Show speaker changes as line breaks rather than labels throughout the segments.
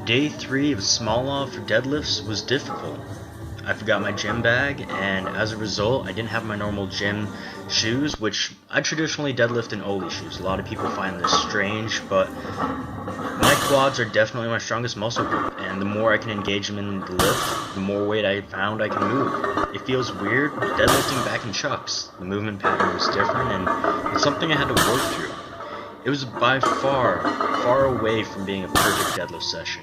Day 3 of Smolov for deadlifts was difficult. I forgot my gym bag, and as a result, I didn't have my normal gym shoes, which I traditionally deadlift in Oli shoes. A lot of people find this strange, but my quads are definitely my strongest muscle group, and the more I can engage them in the lift, the more weight I found I can move. It feels weird deadlifting back in chucks. The movement pattern was different, and it's something I had to work through. It was by far away from being a perfect deadlift session.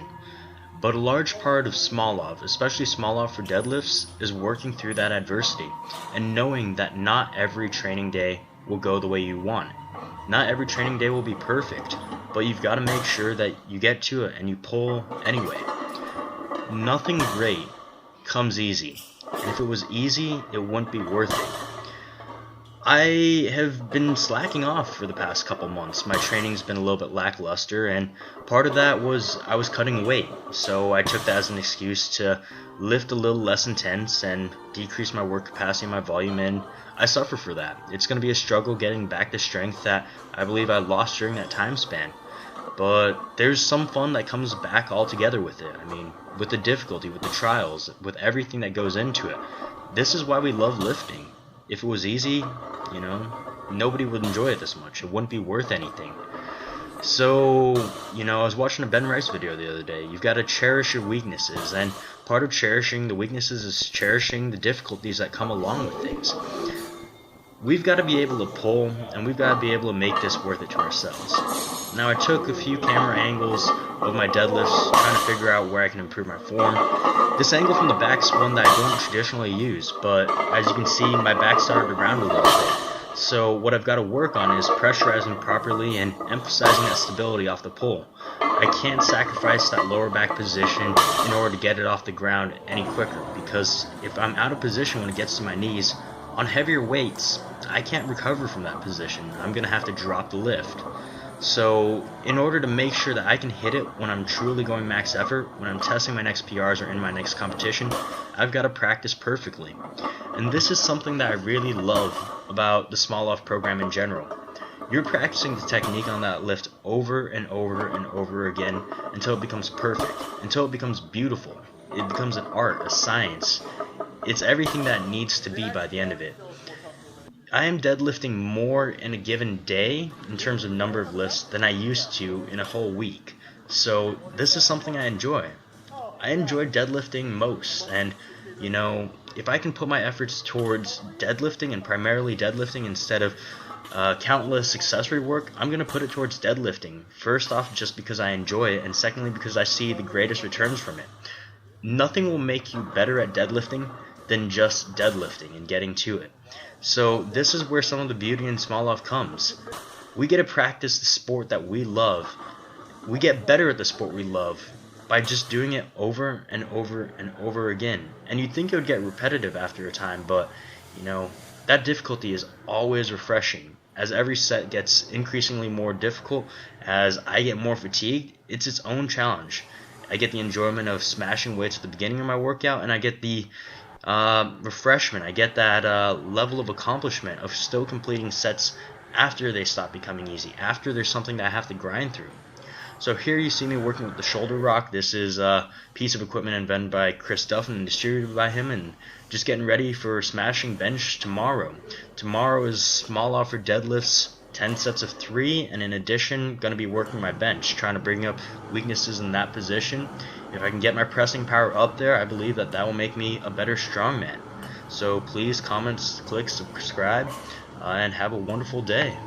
But a large part of Smolov, especially Smolov for deadlifts, is working through that adversity and knowing that not every training day will go the way you want. Not every training day will be perfect, but you've got to make sure that you get to it and you pull anyway. Nothing great comes easy, and if it was easy, it wouldn't be worth it. I have been slacking off for the past couple months. My training's been a little bit lackluster, and part of that was I was cutting weight, so I took that as an excuse to lift a little less intense and decrease my work capacity and my volume, and I suffer for that. It's going to be a struggle getting back the strength that I believe I lost during that time span. But there's some fun that comes back altogether with it. I mean, with the difficulty, with the trials, with everything that goes into it. This is why we love lifting. If it was easy, nobody would enjoy it this much. It wouldn't be worth anything. So, I was watching a Ben Rice video the other day. You've got to cherish your weaknesses, and part of cherishing the weaknesses is cherishing the difficulties that come along with things. We've got to be able to pull, and we've got to be able to make this worth it to ourselves. Now, I took a few camera angles of my deadlifts, trying to figure out where I can improve my form. This angle from the back is one that I don't traditionally use, but as you can see, my back started to round a little bit. So what I've got to work on is pressurizing properly and emphasizing that stability off the pull. I can't sacrifice that lower back position in order to get it off the ground any quicker, because if I'm out of position when it gets to my knees, on heavier weights, I can't recover from that position. I'm going to have to drop the lift. So in order to make sure that I can hit it when I'm truly going max effort, when I'm testing my next PRs or in my next competition, I've got to practice perfectly. And this is something that I really love about the Smolov program in general. You're practicing the technique on that lift over and over and over again until it becomes perfect, until it becomes beautiful. It becomes an art, a science. It's everything that it needs to be by the end of it. I am deadlifting more in a given day in terms of number of lifts than I used to in a whole week. So this is something I enjoy. I enjoy deadlifting most, and if I can put my efforts towards deadlifting and primarily deadlifting instead of countless accessory work, I'm going to put it towards deadlifting. First off, just because I enjoy it, and secondly, because I see the greatest returns from it. Nothing will make you better at deadlifting than just deadlifting and getting to it. So this is where some of the beauty in Smolov comes. We get to practice the sport that we love. We get better at the sport we love by just doing it over and over and over again. And you'd think it would get repetitive after a time, but that difficulty is always refreshing. As every set gets increasingly more difficult, as I get more fatigued, it's its own challenge. I get the enjoyment of smashing weights at the beginning of my workout, and I get the refreshment. I get that level of accomplishment of still completing sets after they stop becoming easy, after there's something that I have to grind through. So here you see me working with the shoulder rock. This is a piece of equipment invented by Chris Duffin and distributed by him, and just getting ready for smashing bench tomorrow. Tomorrow is Smolov for deadlifts, 10 sets of 3, and in addition, going to be working my bench, trying to bring up weaknesses in that position. If I can get my pressing power up there, I believe that will make me a better strongman. So please comment, click, subscribe, and have a wonderful day.